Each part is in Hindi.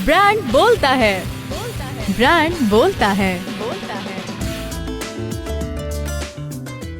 ब्रांड बोलता है, ब्रांड बोलता है।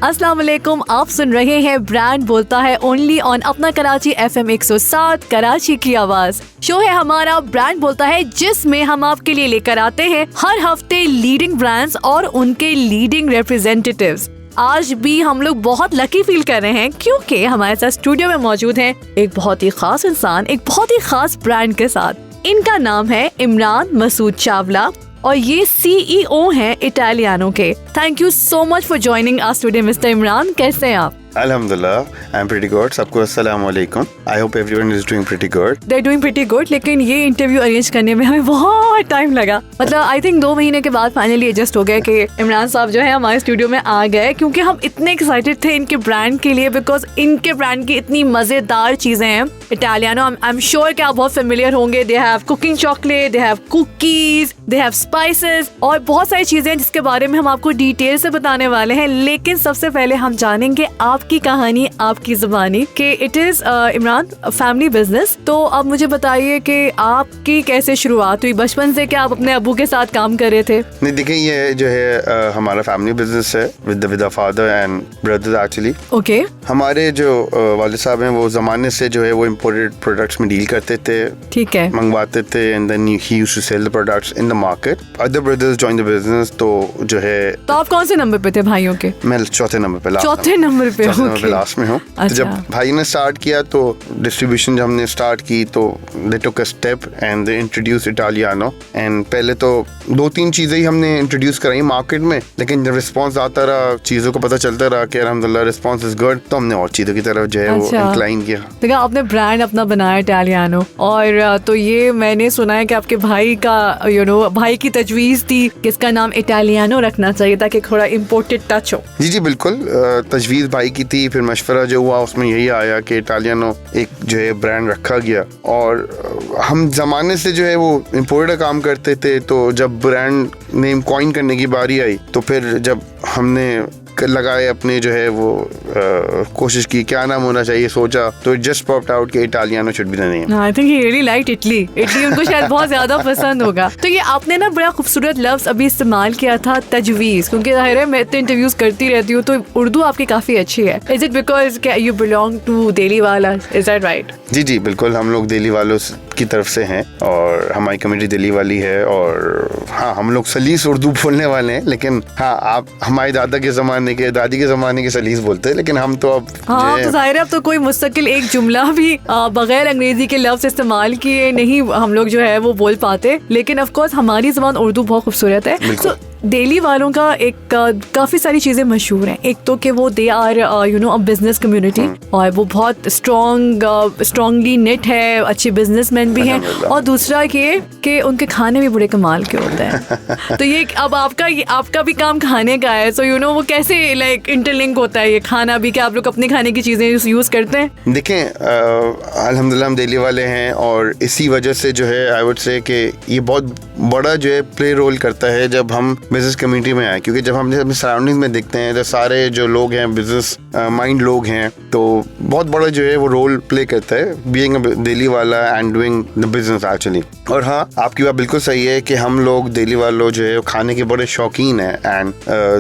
अस्सलाम वालेकुम, आप सुन रहे हैं ब्रांड बोलता है ओनली ऑन अपना कराची FM 107 कराची की आवाज। शो है हमारा ब्रांड बोलता है, जिसमें हम आपके लिए लेकर आते हैं हर हफ्ते लीडिंग ब्रांड्स और उनके लीडिंग रिप्रेजेंटेटिव्स। आज भी हम लोग बहुत लकी फील कर रहे हैं क्योंकि हमारे साथ स्टूडियो में मौजूद हैं एक बहुत ही खास इंसान, एक बहुत ही खास ब्रांड के साथ। इनका नाम है इमरान मसूद चावला और ये CEO हैं इटालियानो के। Thank you so much for joining us today mister Imran. कैसे हैं आप? Alhamdulillah, I'm pretty good. सबको अस्सलाम वालेकुम. I hope everyone is doing pretty good. They're doing pretty good, लेकिन ये इंटरव्यू अरेंज करने में हमें बहुत टाइम लगा। मतलब आई थिंक 2 महीने के बाद फाइनली एडजस्ट हो गए कि इमरान साहब जो है हमारे स्टूडियो में आ गए, क्योंकि हम इतने एक्साइटेड थे इनके ब्रांड के लिए, बिकॉज इनके ब्रांड की इतनी मजेदार चीजें हैं। इटालियानो, आई एम श्योर कि आप बहुत फेमिलियर होंगे। They have cooking chocolate, they have cookies, they have spices और बहुत सारी चीजें हैं जिसके बारे में हम आपको डिटेल से बताने वाले हैं। लेकिन सबसे पहले हम जानेंगे आपकी कहानी, आपकी जुबानी कि it is Imran family business. तो अब मुझे बताइए कि आपकी कैसे शुरुआत हुई? बचपन से क्या आप अपने अबू के साथ काम कर रहे थे? नहीं, देखिए ये जो है हमारा फैमिली बिजनेस है with father and brothers actually. Okay. हमारे जो वालिद साहब हैं वो जमाने से जो है वो इम्पोर्टेड प्रोडक्ट्स में डील करते थे। ठीक है। मंगवाते थे and then he used to sell the products in the market. Other brothers join the business. तो जो है, तो आप कौन से नंबर पे थे भाइयों के? मैं चौथे नंबर पे लास्ट में हूँ। अच्छा। तो जब भाई ने स्टार्ट किया तो डिस्ट्रीब्यूशन जब हमने स्टार्ट की तो they took a step and they introduce Italiano. And पहले तो 2-3 चीजें ही हमने इंट्रोड्यूस कराई मार्केट में, लेकिन जब रिस्पांस आता रहा, चीजों को पता चलता रहा कि अल्हम्दुलिल्लाह रिस्पांस इज गुड, तो हमने और चीजों की तरफ जो है वो इंक्लाइन किया। देखा, आपने ब्रांड अपना बनाया इटालियानो, और तो ये मैंने सुना है कि आपके भाई का भाई की तजवीज थी कि इसका नाम इटालियानो रखना चाहिए ताकि थोड़ा इम्पोर्टेड टच हो। जी बिल्कुल, तजवीज भाई की थी। फिर मशवरा जो हुआ उसमें यही आया कि इटालियानो एक जो है ब्रांड रखा गया। और हम जमाने से जो है वो इम्पोर्टेड काम करते थे, तो जब ब्रांड नेम कॉइन करने की बारी आई तो फिर जब हमने लगाए अपने जो है वो कोशिश की क्या नाम होना चाहिए, सोचा तो जस्ट पॉप्ड आउट कि Italiano should be the name. I think he really liked Italy उनको शायद बहुत ज्यादा पसंद होगा। तो ये आपने ना बड़ा खूबसूरत लफ्ज अभी इस्तेमाल किया था, तजवीज, क्योंकि जाहिर है मैं तो इंटरव्यूज करती रहती हूँ तो उर्दू आपकी काफी अच्छी है। Is it because you belong to Delhi वाला? Is that right? जी बिल्कुल, हम लोग दिल्ली वालों की तरफ से हैं और हमारी कम्युनिटी दिल्ली वाली है। और हाँ, हम लोग सलीस उर्दू बोलने वाले हैं, लेकिन हाँ, आप हमारे दादा के जमाने के, दादी के जमाने के सलीस बोलते हैं, लेकिन हम तो अब तो जाहिर है अब तो कोई मुस्तकिल एक जुमला भी बगैर अंग्रेजी के लफ्ज इस्तेमाल किए नहीं हम लोग जो है वो बोल पाते। लेकिन ऑफ कोर्स हमारी जुबान उर्दू बहुत खूबसूरत है। तो दिल्ली वालों का एक काफी सारी चीजें मशहूर हैं। एक तो कि वो they are a business community और वो बहुत स्ट्रांगली नेट है, अच्छे बिजनेसमैन भी हैं। और दूसरा कि उनके खाने भी बड़े कमाल के होते हैं। तो ये अब आपका भी काम खाने का है, सो वो कैसे लाइक इंटरलिंक होता है ये खाना भी, कि आप लोग अपनी खाने की चीजें यूज करते हैं? देखें, अल्हम्दुलिल्लाह हम दिल्ली वाले हैं और इसी वजह से जो है आई वुड से कि ये बहुत बड़ा जो है प्ले रोल करता है जब हम बिजनेस कम्युनिटी में आए। क्योंकि जब हम अपने सराउंडिंग में देखते हैं तो सारे जो लोग हैं बिजनेस माइंड लोग हैं, तो बहुत बड़ा जो है वो रोल प्ले करता है बीइंग अ दिल्ली वाला and doing the business actually. और हाँ, आपकी बात बिल्कुल सही है कि हम लोग दिल्ली वालों जो है खाने के बड़े शौकीन हैं। एंड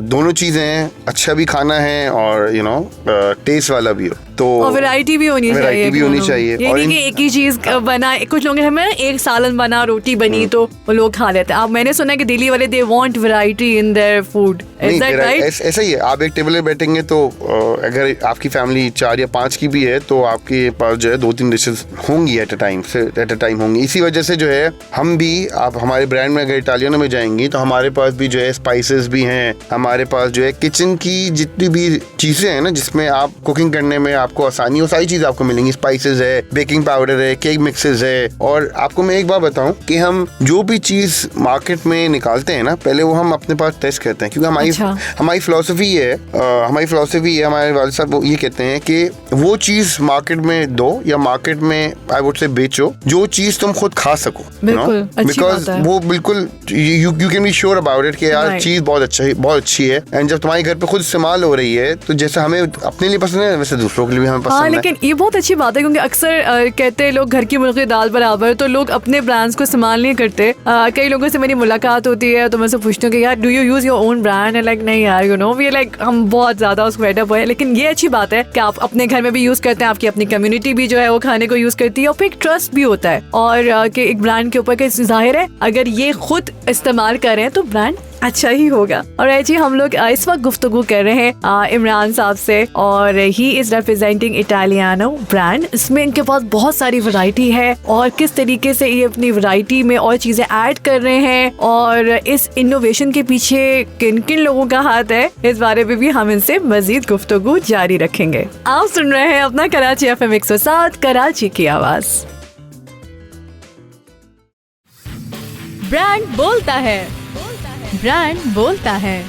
दोनों चीजें, अच्छा भी खाना है और टेस्ट वाला भी हो, तो वैरायटी भी होनी चाहिए। और नहीं कि एक ही चीज बना, कुछ लोग हमें एक सालन बना, रोटी बनी तो वो लोग खा लेते हैं। अब मैंने सुना है कि दिल्ली वाले they want variety in their food. Is that right? ऐसा ही है। आप एक टेबल पे बैठेंगे तो अगर आपकी फैमिली 4 या 5 की भी है तो आपके पास जो है 2-3 डिशेस होंगी एट अ टाइम होंगी। इसी वजह से जो है हम भी, आप हमारे ब्रांड में अगर इटालियानो में जाएंगी तो हमारे पास भी जो है स्पाइसेस भी हैं, हमारे पास जो है किचन की जितनी भी चीजें हैं ना जिसमें आप कुकिंग करने में आपको आसानी, वो सारी चीज आपको मिलेंगी। स्पाइसेस है, बेकिंग पाउडर है, केक मिक्सेस है। और आपको मैं एक बात बताऊं कि हम जो भी चीज मार्केट में निकालते हैं ना, पहले वो हम अपने पास टेस्ट करते हैं, क्योंकि हमारी फिलॉसफी है, हमारे वाले साहब वो ये कहते हैं कि वो चीज मार्केट में दो या मार्केट में आई वुड से बेचो जो चीज तुम खुद खा सको, बिकॉज वो बिल्कुल you can be sure about it कि यार चीज बहुत अच्छी है, एंड जब तुम्हारे घर पे खुद इस्तेमाल हो रही है तो जैसे हमें अपने लिए पसंद है वैसे दूसरों के लिए भी हमें पसंद है। लेकिन ये बहुत अच्छी बात है क्योंकि अक्सर कहते हैं लोग घर की मुर्गी दाल बराबर, तो लोग अपने ब्रांड्स को इस्तेमाल नहीं करते। कई लोगों से मेरी मुलाकात होती है तो मैं से पूछती हूँ कि यार do you use your own brand, like नहीं यार यू नो वी लाइक हम बहुत ज्यादा उसको फेड अप हुए। लेकिन ये अच्छी बात है कि आप अपने घर में भी यूज करते हैं, आपकी अपनी कम्युनिटी भी जो है वो खाने को यूज करती है, और फिर एक ट्रस्ट भी होता है और कि एक ब्रांड के ऊपर जाहिर है अगर ये खुद इस्तेमाल करें तो ब्रांड अच्छा ही होगा। और ऐसे हम लोग इस वक्त गुफ्तगू कर रहे हैं इमरान साहब से, और he is representing Italiano brand. इसमें इनके पास बहुत सारी वैरायटी है और किस तरीके से ये अपनी वैरायटी में और चीजें ऐड कर रहे हैं और इस इनोवेशन के पीछे किन किन लोगों का हाथ है, इस बारे में भी हम इनसे मजीद गुफ्तगू जारी रखेंगे। आप सुन रहे हैं अपना कराची FM 107, कराची की आवाज। ब्रांड बोलता है, ब्रांड बोलता है।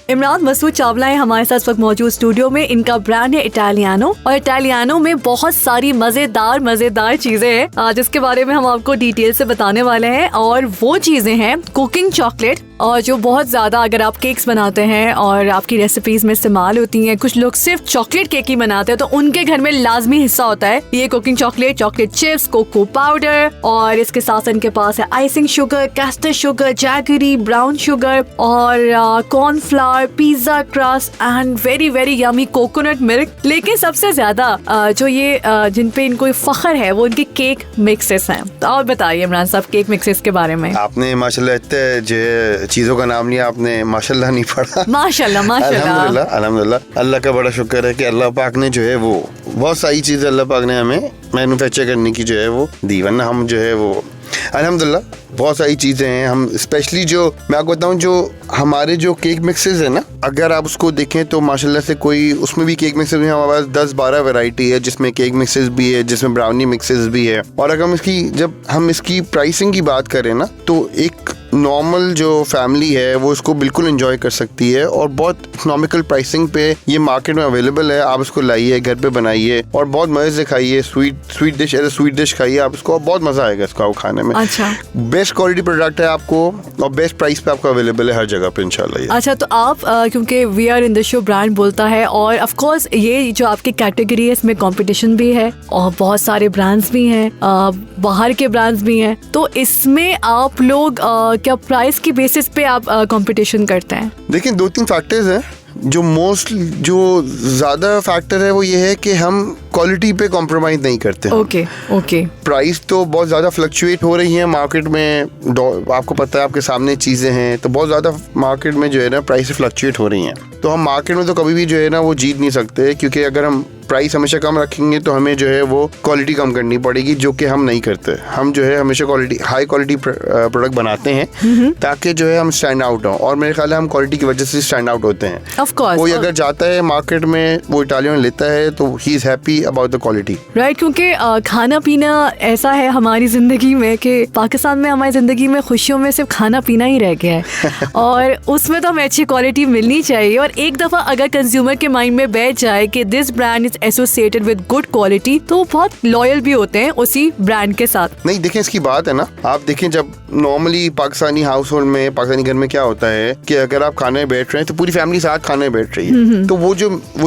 इमरान मसूद चावला है हमारे साथ वक्त मौजूद स्टूडियो में। इनका ब्रांड है इटालियानो, और इटालियानो में बहुत सारी मजेदार चीजें हैं जिसके बारे में हम आपको डिटेल से बताने वाले हैं। और वो चीजें हैं कुकिंग चॉकलेट, और जो बहुत ज्यादा अगर आप केक्स बनाते हैं और आपकी रेसिपीज में इस्तेमाल होती हैं, कुछ लोग सिर्फ चॉकलेट केक ही बनाते हैं तो उनके घर में लाजमी हिस्सा होता है ये cooking chocolate, chocolate chips, cocoa powder, और इसके साथ इनके पास है icing sugar, caster sugar, jaggery, brown sugar और cornflour, pizza crust and very very yummy coconut milk. लेकिन सबसे ज्यादा जो ये जिन पे इनको फख्र है वो इनके केक मिक्सेस हैं। तो और बताइए इमरान साहब केक मिक्सेस के बारे में। आपने माशाल्लाह इतने जो चीजों का नाम लिया, आपने माशाल्लाह नहीं पढ़ा। माशाल्लाह अल्हम्दुलिल्लाह अल्लाह का बड़ा शुक्र है कि अल्लाह पाक ने जो है वो बहुत सारी चीजें अल्लाह पाक ने हमें मैन्युफैक्चर करने की जो है वो दी, वरना हम जो है वो अल्हम्दुलिल्लाह बहुत सारी चीज़ें हैं। हम स्पेशली जो मैं आपको बताऊं, जो हमारे जो केक मिक्सेस है ना, अगर आप उसको देखें तो माशाल्लाह से कोई उसमें भी केक मिक्सेस में हमारे पास 10-12 वैरायटी है, जिसमें केक मिक्सेस भी है, जिसमें ब्राउनी मिक्सेस भी है। और अगर जब हम इसकी प्राइसिंग की बात करें ना, तो एक नॉर्मल जो फैमिली है वो इसको बिल्कुल एंजॉय कर सकती है और बहुत इकोनॉमिकल प्राइसिंग पे ये मार्केट में अवेलेबल है। आप इसको लाइए, घर पे बनाइए और बहुत मजे से खाइए। स्वीट डिश खाइए आप इसको, और बहुत मजा आएगा इसको खाने में। अच्छा, बेस्ट क्वालिटी प्रोडक्ट है आपको और बेस्ट प्राइस पे आपको अवेलेबल है हर जगह पे इंशाल्लाह। अच्छा, तो आप क्योंकि we are in the show brand बोलता है, और ऑफ कोर्स ये जो आपकी कैटेगरी है इसमें कंपटीशन भी है और बहुत सारे ब्रांड्स भी हैं, बाहर के ब्रांड्स भी हैं, तो इसमें आप लोग क्या प्राइस की बेसिस पे आप कंपटीशन करते हैं? देखिए 2-3 फैक्टर्स हैं। जो ज्यादा फैक्टर है वो ये है कि हम क्वालिटी पे कॉम्प्रोमाइज नहीं करते। ओके। प्राइस तो बहुत ज्यादा फ्लक्चुएट हो रही है मार्केट में, आपको पता है, आपके सामने चीजें हैं, तो बहुत ज्यादा मार्केट में जो है ना प्राइस फ्लक्चुएट हो रही हैं। तो हम मार्केट में तो कभी भी जो है ना वो जीत नहीं सकते, क्योंकि अगर हम प्राइस हमेशा कम रखेंगे तो हमें जो है वो क्वालिटी कम करनी पड़ेगी, जो कि हम नहीं करते। हम जो है हमेशा हाई क्वालिटी प्रोडक्ट बनाते हैं ताकि जो है हम स्टैंड आउट हो, और मेरे ख्याल है हम क्वालिटी की वजह से स्टैंड आउट होते हैं। ऑफ कोर्स, कोई अगर जाता है मार्केट में वो इटालियन लेता है तो he is happy about the quality, right. क्योंकि खाना पीना ऐसा है हमारी जिंदगी में कि पाकिस्तान में हमारी जिंदगी में खुशियों में सिर्फ खाना पीना ही रह गया है और उसमें तो हमें अच्छी क्वालिटी मिलनी चाहिए। और एक दफा अगर कंज्यूमर के माइंड में बैठ जाए कि this brand is associated with good quality, तो बहुत लॉयल भी होते हैं उसी ब्रांड के साथ। नहीं, देखें इसकी बात है ना, आप देखें जब नॉर्मली पाकिस्तानी हाउस होल्ड में, पाकिस्तानी घर में क्या होता है कि अगर आप खाने बैठ रहे हैं तो पूरी फैमिली साथ खाने बैठ रही है, तो वो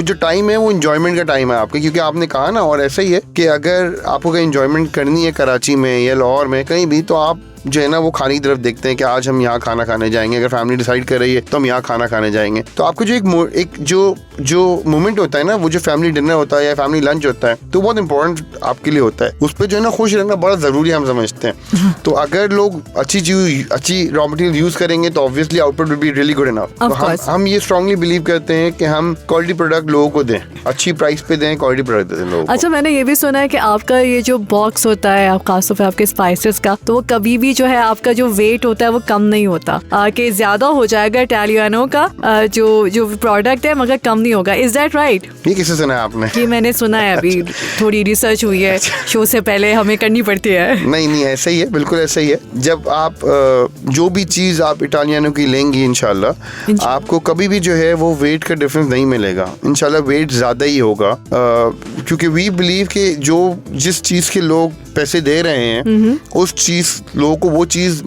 जो टाइम है वो एंजॉयमेंट का टाइम है आपके, क्योंकि आपने कहा ना, और ऐसा ही है कि अगर आपको कहीं एंजॉयमेंट करनी है कराची में या लाहौर में कहीं भी, तो आप जो है ना वो खाने की तरफ देखते हैं कि आज हम यहाँ खाना खाने जाएंगे। अगर फैमिली डिसाइड कर रही है तो हम यहाँ खाना खाने जाएंगे। तो आपको जो मोमेंट होता है ना, वो जो फैमिली डिनर होता है या फैमिली लंच होता है, तो बहुत इंपॉर्टेंट आपके लिए होता है। उस पर जो है ना खुश रहना बड़ा जरूरी हम समझते हैं। तो अगर लोग अच्छी रॉ मटेरियल यूज करेंगे तो obviously output will be really good enough. तो हम ये स्ट्रांगली बिलीव करते हैं कि हम क्वालिटी प्रोडक्ट लोगों को दें, अच्छी प्राइस पे दें, क्वालिटी प्रोडक्ट दें लोगों को। अच्छा, मैंने ये भी सुना है कि आपका ये जो बॉक्स होता है खासतौर पे आपके स्पाइसेस का, तो वो कभी भी जो है आपका जो वेट होता है वो कम नहीं होता, कि ज्यादा हो जाएगा इटालियानो का जो प्रोडक्ट है मगर कम नहीं होगा. Is that right? ये किससे सुना है आपने? कि मैंने सुना है, अभी थोड़ी रिसर्च हुई है, शो से पहले हमें करनी पड़ती है. नहीं ऐसा ही है, बिल्कुल ऐसा ही है. जब आप जो भी चीज़ आप इटालियनों की लेंगी इंशाल्लाह आपको कभी भी जो है वो वेट का डिफरेंस नहीं मिलेगा. इंशाल्लाह वेट ज़्यादा ही होगा, क्योंकि वी बिलीव कि जो जिस चीज़ के लोग पैसे दे रहे हैं उस चीज़ लोगों को वो चीज़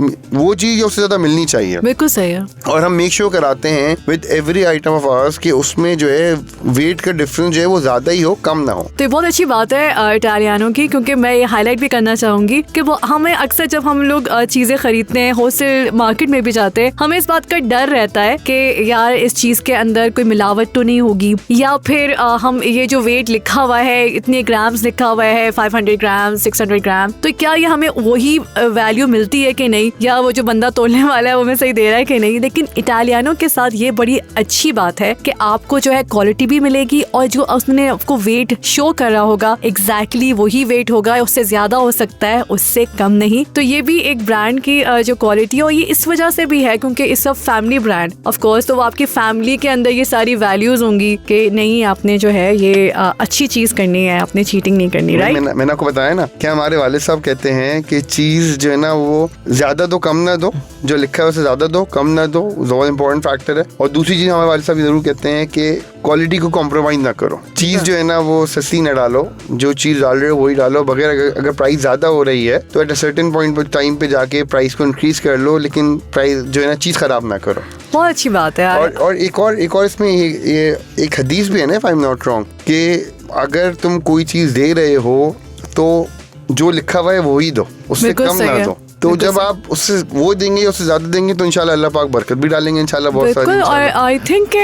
या उससे ज़्यादा मिलनी चाहिए. बिल्कुल सही है. और हम मेक श्योर कराते हैं with every item of hours कि उसमें जो है वेट का डिफरेंस जो है वो ज़्यादा ही हो, कम ना हो. तो ये बहुत अच्छी बात है इटालियानों की, क्योंकि मैं ये हाईलाइट भी करना चाहूंगी कि वो हमें अक्सर जब हम लोग चीजें खरीदते हैं, होलसेल मार्केट में भी जाते हैं, हमें इस बात का डर रहता है कि यार इस चीज के अंदर कोई मिलावट तो नहीं होगी, या फिर हम ये जो वेट लिखा हुआ है, इतने ग्राम्स लिखा हुआ है, 500 ग्राम 600 ग्राम, तो क्या ये हमें वही वैल्यू मिलती है कि नहीं, या वो जो बंदा तोलने वाला है वो हमें सही दे रहा है कि नहीं. लेकिन इटालियानों के साथ ये बड़ी अच्छी बात है कि आपको जो है क्वालिटी भी मिलेगी, और जो उसने आपको वेट शो कर रहा होगा एग्जैक्टली वही वेट होगा, उससे ज्यादा हो सकता है, उससे कम नहीं. तो ये भी एक ब्रांड की जो क्वालिटी है, और ये इस वजह से भी है क्योंकि इस सब फैमिली ब्रांड ऑफ कोर्स, तो वो आपकी फैमिली के अंदर ये सारी वैल्यूज होंगी कि नहीं आपने जो है ये अच्छी चीज करनी है, आपने चीटिंग नहीं करनी. राइट? मैंने आपको बताया ना कि हमारे वाले साहब कहते हैं कि चीज जो है ना वो ज्यादा दो कम ना दो, जो लिखा है उसे ज्यादा दो कम ना दो, बहुत इंपॉर्टेंट फैक्टर है. और दूसरी चीज हमारे वाले साहब जरूर कहते हैं कि क्वालिटी को कॉम्प्रोमाइज ना करो. चीज जो है ना वो सस्ती ना डालो, जो चीज डाल रहे हो वही डालो. बगैर अगर प्राइस ज्यादा हो रही है तो at a certain point time पे जाके प्राइस को इंक्रीज कर लो, लेकिन प्राइस जो है ना चीज खराब ना करो. बहुत अच्छी बात है यार. और एक और इसमें ये एक हदीस भी है ना, if I am not wrong, कि अगर तुम कोई चीज दे रहे हो तो जो लिखा हुआ है वो ही दो, उससे कम ना दो. तो जब आप उससे वो देंगे उससे ज्यादा देंगे तो इंशाल्लाह अल्लाह पाक बरकत भी डालेंगे इंशाल्लाह बहुत सारी. और आई थिंक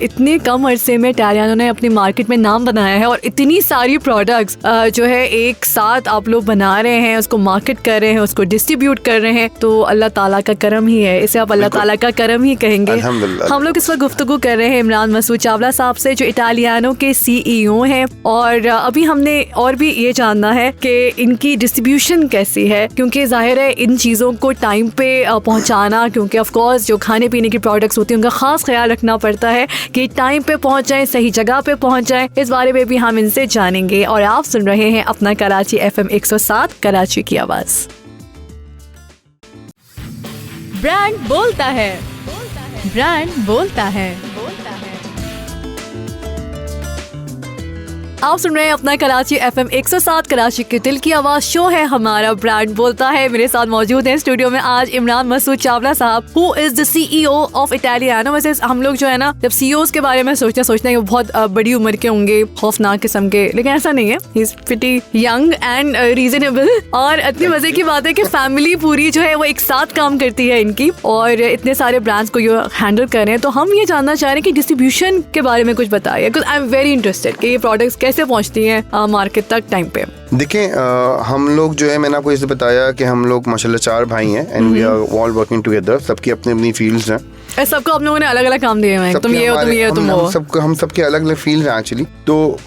इतने कम अरसे में इटालियानों ने अपनी मार्केट में नाम बनाया है, और इतनी सारी प्रोडक्ट्स जो है एक साथ आप लोग बना रहे हैं, उसको मार्केट कर रहे हैं, उसको डिस्ट्रीब्यूट कर रहे हैं, तो अल्लाह ताला का करम ही है. इसे आप अल्लाह ताला का करम ही कहेंगे. हम लोग इस वक्त गुफ्तगू कर रहे हैं इमरान मसूद चावला साहब से, जो इटालियानों के CEO हैं. और अभी हमने और भी ये जानना है कि इनकी डिस्ट्रीब्यूशन कैसी है, क्योंकि जाहिर है इन चीज़ों को टाइम पे पहुंचाना, क्योंकि ऑफ कोर्स जो खाने पीने की प्रोडक्ट्स होती हैं उनका खास ख्याल रखना पड़ता है कि टाइम पे पहुंच जाएं, सही जगह पे पहुंच जाएं. इस बारे में भी हम इनसे जानेंगे. और आप सुन रहे हैं अपना कराची FM 107 कराची की आवाज़. ब्रांड बोलता है, ब्रांड बोलता है. आप सुन रहे हैं अपना कराची FM 107 कराची के दिल की आवाज. शो है हमारा ब्रांड बोलता है. मेरे साथ मौजूद हैं स्टूडियो में आज इमरान मसूद चावला साहब, who is the CEO of Italiano. वैसे हम लोग जो है ना जब CEOs के बारे में सोचते हैं वो बहुत बड़ी उम्र के होंगे, खौफनाक किस्म के, लेकिन ऐसा नहीं है. He is pretty young and reasonable. और इतनी मजे की बात है कि फैमिली पूरी जो है वो एक साथ काम करती है इनकी, और इतने सारे ब्रांड्स को ये हैंडल कर रहे हैं. तो हम ये जानना चाह रहे हैं कि डिस्ट्रीब्यूशन के बारे में कुछ बताइए, because I am very interested कि ये प्रोडक्ट्स कैसे पहुंचती हैं मार्केट तक टाइम पे. देखिए हम लोग जो है, मैंने आपको जैसे बताया कि हम लोग माशाल्लाह 4 भाई हैं and we are all working together. सबकी अपनी अपनी फील्ड्स हैं. सबको आप लोगों ने अलग अलग काम दिए हुए हैं. तुम ये हो, तुम ये हो, तुम वो. हम सबके अलग अलग फील्ड्स हैं एक्चुअली. तो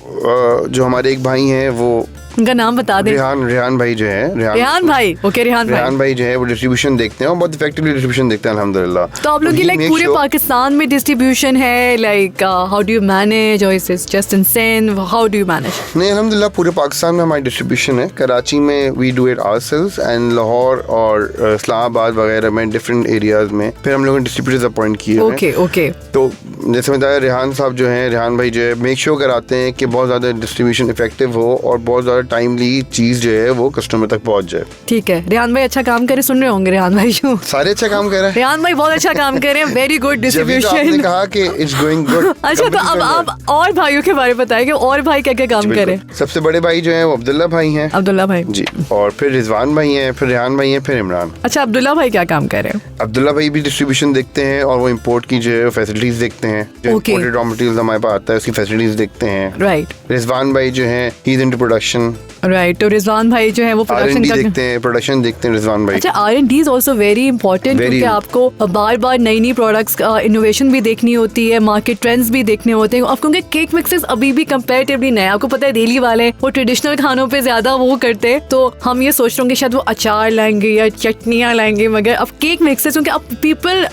जो हमारे एक भाई हैं वो उनका नाम बता दें. रेहान भाई जो है, रेहान भाई. ओके, रेहान भाई जो है वो डिस्ट्रीब्यूशन देखते हैं और बहुत इफेक्टिवली डिस्ट्रीब्यूशन देखते हैं अल्हम्दुलिल्लाह. तो आप लोग की लाइक पूरे पाकिस्तान में डिस्ट्रीब्यूशन है, like how do you manage, और is just in Sindh, how do you manage? नहीं, अल्हम्दुलिल्लाह पूरे पाकिस्तान में हमारी डिस्ट्रीब्यूशन है. कराची में we do it ourselves and Lahore और इस्लामाबाद वगैरह में डिफरेंट एरियाज में फिर हम लोगों ने डिस्ट्रीब्यूटर्स अपॉइंट किए हैं. ओके. तो जैसे बताया रेहान साहब जो हैं, रेहान भाई जो है मेक श्योर कराते हैं कि बहुत ज़्यादा डिस्ट्रीब्यूशन इफेक्टिव हो और बहुत ज़्यादा टाइमली चीज जो है वो कस्टमर तक पहुंच जाए. ठीक है, रेहान भाई अच्छा काम करे, सुन रहे होंगे रेहान भाई. सारे अच्छा काम कर रहे हैं. रेहान भाई बहुत अच्छा काम कर रहे हैं. Very good distribution. आपने कहा कि इट्स गोइंग गुड. अच्छा, तो अब आप और भाइयों के बारे में बताएंगे, और भाई क्या क्या काम करे? सबसे बड़े भाई जो है वो अब्दुल्ला भाई हैं. अब्दुल्ला भाई जी. और फिर रिजवान भाई हैं, फिर रेहान भाई हैं, फिर इमरान. अच्छा, अब्दुल्ला भाई क्या काम कर रहे हैं? अब्दुल्ला भाई भी डिस्ट्रीब्यूशन देखते हैं और वो इम्पोर्ट की जो है फैसिलिटीज देखते हैं. जो इम्पोर्टेड रॉ मटेरियल्स हमारे पास आता है उसकी फैसिलिटीज देखते हैं. राइट. रिजवान भाई जो है he is into production, right, तो रिजवान भाई जो है वो प्रोडक्शन R&D देखते हैं, प्रोडक्शन देखते हैं रिजवान भाई। अच्छा, R&D is also very important, क्योंकि आपको बार बार नई नई प्रोडक्ट्स इनोवेशन भी देखनी होती है, मार्केट ट्रेंड्स भी देखने होते हैं। अब क्योंकि केक मिक्सेस अभी भी कंपैरेटिवली नए, आपको पता है दिल्ली वाले वो ट्रेडिशनल खानों पे ज्यादा वो करते हैं, तो हम ये सोच रहे होंगे शायद वो अचार लाएंगे या चटनियाँ लाएंगे, मगर अब केक मिक्सेस क्योंकि अब पीपल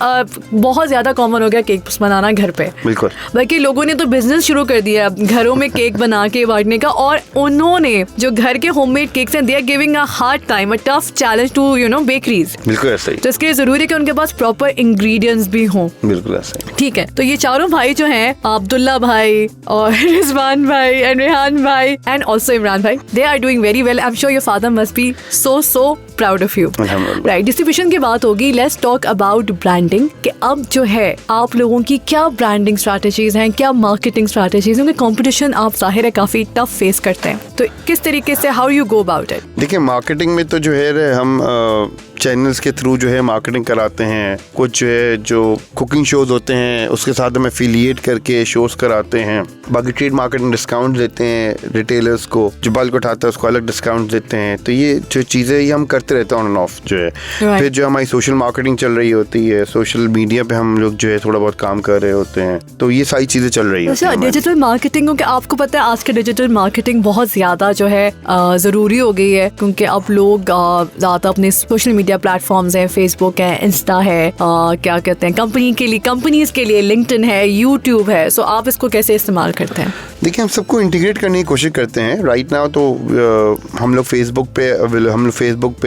बहुत ज्यादा कॉमन हो गया केक बनाना घर पे। बिल्कुल, बाकी लोगों ने तो बिजनेस शुरू कर दिया घरों में केक बना के बांटने का, और उन्होंने जो घर के होममेड केक्स हैं, they are giving a hard time, a tough challenge to bakeries. बिल्कुल ऐसा ही। तो इसके लिए जरूरी है कि उनके पास प्रॉपर इंग्रेडिएंट्स भी हों। बिल्कुल ऐसा ही। ठीक है, तो ये चारों भाई जो हैं, अब्दुल्ला भाई और रिजवान भाई एंड रेहान भाई एंड ऑल्सो इमरान भाई, they are doing very well. I am sure your father must be so proud of you. Right, distribution की बात होगी, लेट्स टॉक अबाउट ब्रांडिंग, कि अब जो है आप लोगों की क्या ब्रांडिंग स्ट्रैटेजीज हैं, क्या मार्केटिंग स्ट्रैटेजीज, क्योंकि कंपटीशन आप जाहिर है काफी टफ फेस करते हैं, तो किस तरीके से how you go about it? देखिए, मार्केटिंग में तो जो है हम चैनल्स के थ्रू जो है मार्केटिंग कराते हैं, कुछ जो है जो कुकिंग शोज होते हैं उसके साथ हम एफिलिएट करके शोज कराते हैं, बाकी ट्रेड मार्केटिंग डिस्काउंट देते हैं रिटेलर्स को, जो बल्क उठाता है उसको अलग डिस्काउंट देते हैं। तो ये जो चीज़ें ये हम करते रहते हैं ऑन एंड ऑफ जो है। फिर जो हमारी सोशल मार्केटिंग चल रही होती है, सोशल मीडिया पे हम लोग जो है थोड़ा बहुत काम कर रहे होते हैं, तो ये सारी चीज़ें चल रही है। डिजिटल मार्केटिंग, क्योंकि आपको पता है आज के डिजिटल मार्केटिंग बहुत ज़्यादा जो है ज़रूरी हो गई है, क्योंकि अब लोग ज़्यादा अपने सोशल मीडिया प्लेटफॉर्म्स हैं, फेसबुक है, इंस्टा है, क्या कहते हैं कंपनीज के लिए लिंक्डइन है, यूट्यूब है, सो आप इसको कैसे इस्तेमाल करते हैं? देखिए, हम सबको इंटीग्रेट करने की कोशिश करते हैं। राइट नाउ तो हम लोग फेसबुक पे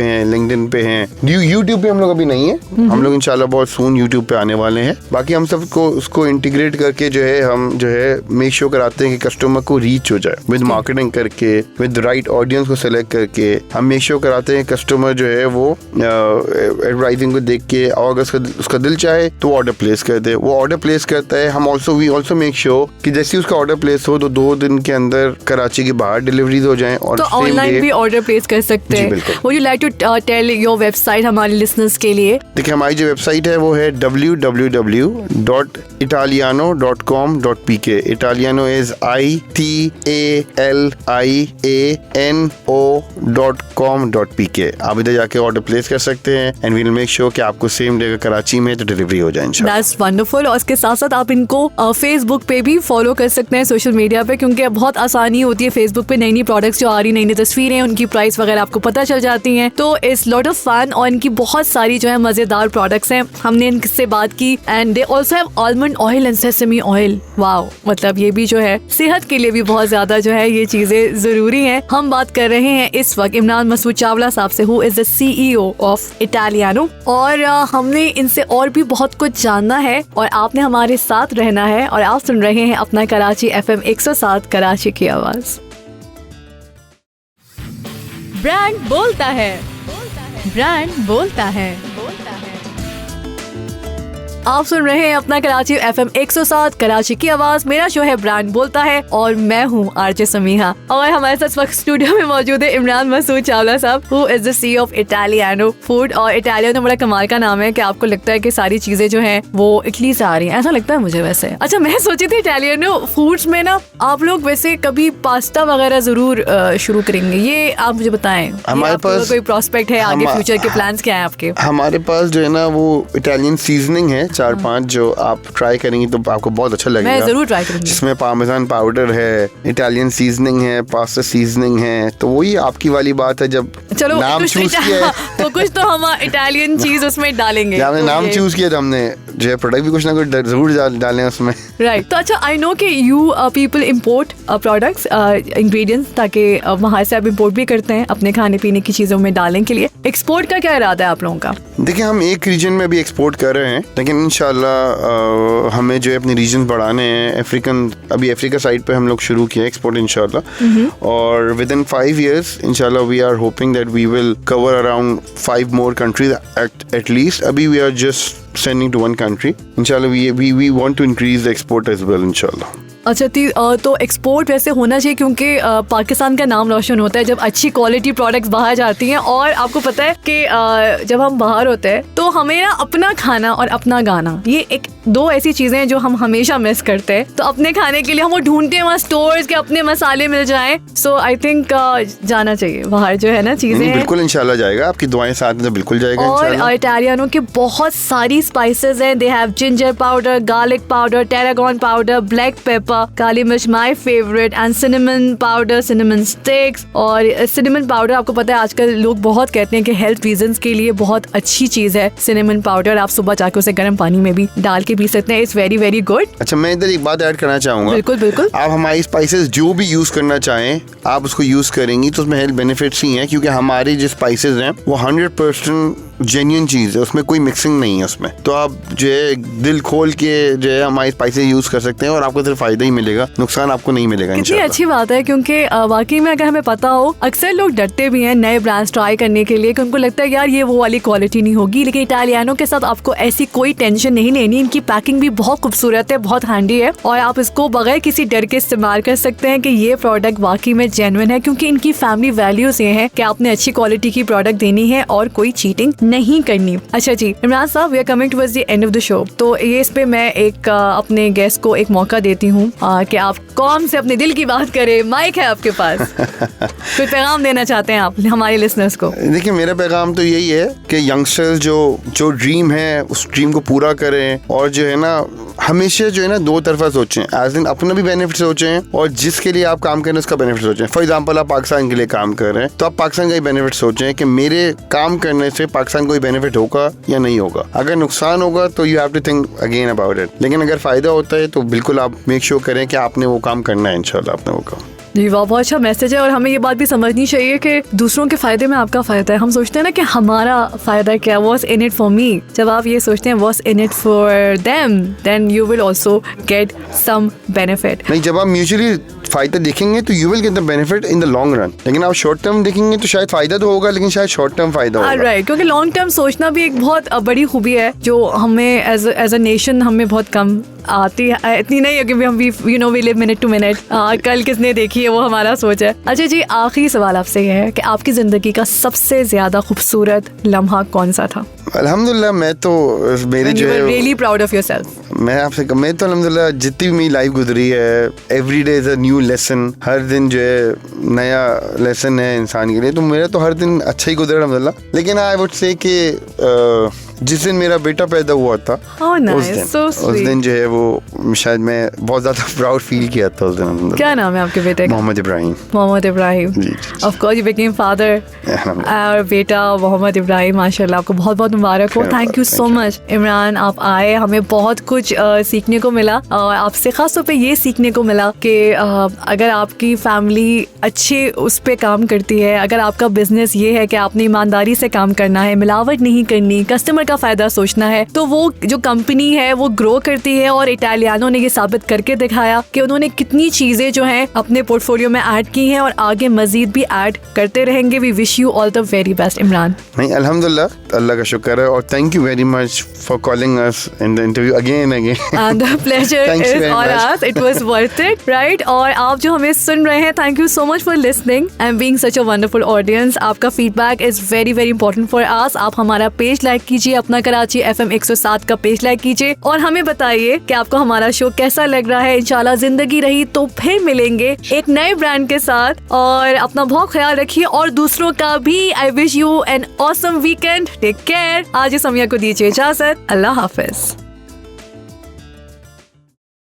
हैं, लिंक्डइन पे हैं, यूट्यूब पे हम लोग अभी नहीं है, हम लोग इंशाल्लाह बहुत सून यूट्यूब पे आने वाले हैं। बाकी हम सबको उसको इंटीग्रेट करके जो है हम जो है मेक श्योर कराते हैं कि कस्टमर को रीच हो जाए विद मार्केटिंग करके, विद राइट ऑडियंस को सेलेक्ट करके हम मेक श्योर कराते हैं कस्टमर जो है वो एडवर्टाइजिंग को देख के अगर उसका दिल चाहे तो ऑर्डर प्लेस कर दे, वो ऑर्डर प्लेस करता है। हम वी ऑल्सो मेक श्योर कि जैसे उसका ऑर्डर प्लेस हो तो 2 दिन के अंदर कराची के बाहर डिलीवरीज हो जाएं, और तो ऑनलाइन भी ऑर्डर प्लेस कर सकते हैं। Would you like to tell your website हमारे लिसनर्स के लिए? देखिए, हमारी जो वेबसाइट है वो है www.italiano.com.pk। Italiano is ITALIANO.com.pk। आप इधर जाके ऑर्डर प्लेस कर सकते हैं and we will make sure कि आपको सेम डे कराची में तो डिलीवरी हो जाए इंशाल्लाह। That's wonderful. और इसके साथ साथ आप इनको फेसबुक पे भी फॉलो कर सकते हैं, सोशल मीडिया पे, क्योंकि बहुत आसानी होती है फेसबुक पे नई प्रोडक्ट्स जो आ रही, नई तस्वीरें, उनकी प्राइस वगैरह आपको पता चल जाती हैं, तो इट्स लॉट ऑफ फन। और इनकी बहुत सारी जो है मजेदार प्रोडक्ट्स हैं, हमने इनसे बात की, and they also have almond oil and sesame oil. Wow, मतलब ये भी जो है सेहत के लिए भी बहुत ज्यादा जो है ये चीजें जरूरी हैं। हम बात कर रहे हैं इस वक्त इमरान मसूद चावला साहब से, who is the CEO of Italiano, और हमने इनसे और भी बहुत कुछ जानना है, और आपने हमारे साथ रहना है, और आप सुन रहे हैं अपना कराची FM 107 कराची की आवाज। ब्रांड बोलता है, ब्रांड बोलता है। आप सुन रहे हैं अपना कराची FM 107 कराची की आवाज। मेरा शो है ब्रांड बोलता है और मैं हूँ आरजे समीहा, और हमारे साथ वक्त स्टूडियो में मौजूद है इमरान मसूद चावला साहब, who is the CEO of Italiano food. और इटालियानो बड़ा कमाल का नाम है कि आपको लगता है कि सारी चीजें जो हैं वो इटली से आ रही हैं, ऐसा लगता है मुझे वैसे। अच्छा, मैं सोची थी इटालियानो फूड्स में ना आप लोग वैसे कभी पास्ता वगैरह जरूर शुरू करेंगे, ये आप मुझे बताएं। हमारे पास कोई प्रोस्पेक्ट है आगे, फ्यूचर के प्लान्स क्या है आपके? हमारे पास जो है ना वो इटालियन सीजनिंग है 4-5 जो आप ट्राई करेंगी तो आपको बहुत अच्छा लगेगा। मैं जरूर ट्राई करूंगी। जिसमें पार्मेजान पाउडर है, इटालियन सीजनिंग है, पास्ता सीजनिंग है, तो वही आपकी वाली बात है। जब चलो नाम चूज किया है तो कुछ तो हम इटालियन चीज उसमें डालेंगे। जब हमने नाम चूज किया तो हमने जो है प्रोडक्ट भी कुछ ना कुछ जरूर डालें उसमें। राइट, तो अच्छा, आई नो कि you people import products, ingredients, ताकि वहाँ से आप इम्पोर्ट भी करते हैं अपने खाने पीने की चीजों में डालने के लिए। एक्सपोर्ट का क्या इरादा है आप लोगों का? देखिए, हम एक रीजन में भी एक्सपोर्ट कर रहे हैं, लेकिन इंशाल्लाह हमें जो है अपने रीजन बढ़ाने हैं। अभी अफ्रीका साइड पे हम लोग शुरू किया एक्सपोर्ट इंशाल्लाह, और विद इन 5 years इंशाल्लाह we are hoping that we will cover around 5 more countries at least. अभी we are just sending to one country. इंशाल्लाह we want to increase the export as well इंशाल्लाह। अच्छा, तो एक्सपोर्ट वैसे होना चाहिए, क्योंकि पाकिस्तान का नाम रोशन होता है जब अच्छी क्वालिटी प्रोडक्ट्स बाहर जाती हैं। और आपको पता है कि जब हम बाहर होते हैं तो हमें ना अपना खाना और अपना गाना, ये एक दो ऐसी चीजें हैं जो हम हमेशा मिस करते हैं, तो अपने खाने के लिए हम वो ढूंढते हैं वहाँ स्टोर्स के अपने मसाले मिल जाएं। सो आई थिंक जाना चाहिए बाहर जो है ना चीजें। बिल्कुल इंशाल्लाह जाएगा, आपकी दुआएं साथ में तो बिल्कुल जाएगा इंशाल्लाह। और इटालियनो के बहुत सारी स्पाइसेस हैं। They have ginger powder, garlic powder, tarragon powder, black pepper, काली मिर्च my favourite, and cinnamon powder, cinnamon sticks. और सिनेमन पाउडर आपको पता है आजकल लोग बहुत कहते हैं कि हेल्थ रीजंस के लिए बहुत अच्छी चीज है सिनेमन पाउडर। आप सुबह जाके उसे गर्म पानी में भी डाल के पी सकते हैं। It's very very good. अच्छा, मैं इधर एक बात ऐड करना चाहूंगा। बिल्कुल बिल्कुल। आप हमारी स्पाइसेस जो भी यूज करना चाहें आप उसको यूज करेंगी तो उसमें हेल्थ बेनिफिट्स ही हैं, क्योंकि हमारी जो स्पाइसेस हैं वो 100% जेन्युइन चीज है, उसमें कोई मिक्सिंग नहीं है उसमें। तो आप जो है दिल खोल के जो है हमारी स्पाइसेस यूज कर सकते हैं और आपको सिर्फ फायदा ही मिलेगा, नुकसान आपको नहीं मिलेगा कितनी इंशाल्लाह। अच्छी बात है, क्योंकि वाकई में अगर हमें पता हो, अक्सर लोग डरते भी हैं नए ब्रांड्स ट्राई करने के लिए, कि उनको लगता है यार ये वो वाली क्वालिटी नहीं होगी। लेकिन इटालियानो के साथ आपको ऐसी कोई टेंशन नहीं लेनी। इनकी पैकिंग भी बहुत खूबसूरत है, बहुत हैंडी है, और आप इसको बगैर किसी डर के इस्तेमाल कर सकते हैं कि ये प्रोडक्ट वाकई में जेन्युइन है, क्योंकि इनकी फैमिली वैल्यूज ये है कि आपने अच्छी क्वालिटी की प्रोडक्ट देनी है और कोई चीटिंग नहीं करनी। अच्छा जी इमरान साहब, we are coming towards the end of the show. तो ये इस पे मैं एक अपने गेस्ट को एक मौका देती हूँ कि आप कौन से अपने दिल की बात करें। माइक है आपके पास। कोई पैगाम देना चाहते हैं आप हमारे लिसनर्स को? देखिए, मेरा पैगाम तो यही है कि यंगस्टर्स जो ड्रीम है उस ड्रीम को पूरा करें, और जो है ना हमेशा जो है ना दो तरफा सोचें। एज इन अपना भी बेनिफिट सोचें और जिसके लिए आप काम कर रहे हैं उसका बेनिफिट सोचें। फॉर एग्जांपल आप पाकिस्तान के लिए काम कर रहे हैं तो आप पाकिस्तान का ही बेनिफिट सोचें कि मेरे काम करने से पाकिस्तान को ही बेनिफिट होगा या नहीं होगा। अगर नुकसान होगा तो you have to think again about it, लेकिन अगर फायदा होता है तो बिल्कुल आप मेक श्योर करें कि आपने वो काम करना है। इंशाल्लाह आपने वो काम। जी वाह, बहुत अच्छा मैसेज है। और हमें ये बात भी समझनी चाहिए कि दूसरों के फायदे में आपका फायदा है। हम सोचते हैं ना कि हमारा फायदा क्या, what's in it for me. जब आप ये सोचते हैं what's in it for them, then you will also get some benefit. नहीं, जब आप म्यूचुअली फायदा देखेंगे तो you will get the benefit in the long run. लेकिन आप शॉर्ट टर्म देखेंगे तो शायद फायदा तो होगा, लेकिन शायद शॉर्ट टर्म फायदा होगा। राइट, क्योंकि लॉन्ग टर्म सोचना भी एक बहुत बड़ी खूबी है जो हमें एज अ नेशन हमें बहुत कम आती है। इतनी नहीं है कि हम भी we live minute to minute, कल किसने देखी है वो हमारा सोच है। अच्छा जी, आखिरी सवाल आपसे ये है कि आपकी जिंदगी का सबसे ज्यादा खूबसूरत लम्हा कौन सा था? अल्हम्दुलिल्लाह मैं तो मेरी जो है रियली प्राउड ऑफ योरसेल्फ। मैं तो अल्हम्दुलिल्लाह जितनी भी मेरी लाइफ गुजरी है, every day is a new lesson. हर दिन जो है नया लेसन है इंसान के लिए। तो मेरा तो हर दिन अच्छा ही गुजरा अल्हम्दुलिल्लाह। लेकिन आई वुड से कि जिस दिन मेरा बेटा पैदा हुआ था उस दिन जो है वो शायद मैं बहुत ज्यादा प्राउड फील किया था उस दिन। क्या नाम है आपके बेटे का? Mohammad Ibrahim. Mohammad Ibrahim, of course you became father. और बेटा मोहम्मद इब्राहिम, माशाल्लाह, आपको बहुत बहुत मुबारक हो। Thank you so much Imran, आप आए, हमें बहुत कुछ सीखने को मिला। और आपसे खास तौर पे ये सीखने को मिला कि अगर आपकी फैमिली अच्छे उस पे काम करती है, अगर आपका बिजनेस ये है कि आपने ईमानदारी से काम करना है, मिलावट नहीं करनी, कस्टमर का फायदा सोचना है, तो वो जो कंपनी है वो ग्रो करती है। और इटालियानो ने ये साबित करके दिखाया कि उन्होंने कितनी चीजें जो हैं अपने पोर्टफोलियो में ऐड की हैं और आगे मजीद भी ऐड करते रहेंगे। We wish you all the very best Imran. नहीं, अल्हम्दुलिल्लाह, अल्लाह का शुक्र है, और thank you very much for calling us in the interview again and again. The pleasure is all us, it was worth it, right? और आप जो हमें सुन रहे हैं, thank you so much for listening and being such a wonderful audience. आपका feedback is very very important for us. आप हमारा पेज लाइक कीजिए, अपना कराची FM 107 का पेज लाइक कीजिए और हमें बताइए कि आपको हमारा शो कैसा लग रहा है। इंशाल्लाह जिंदगी रही तो फिर मिलेंगे एक नए ब्रांड के साथ, और अपना बहुत ख्याल रखिए और दूसरों का भी। I wish you an awesome weekend, take care. आज इस समय को दीजिए इजाजत, अल्लाह हाफिज।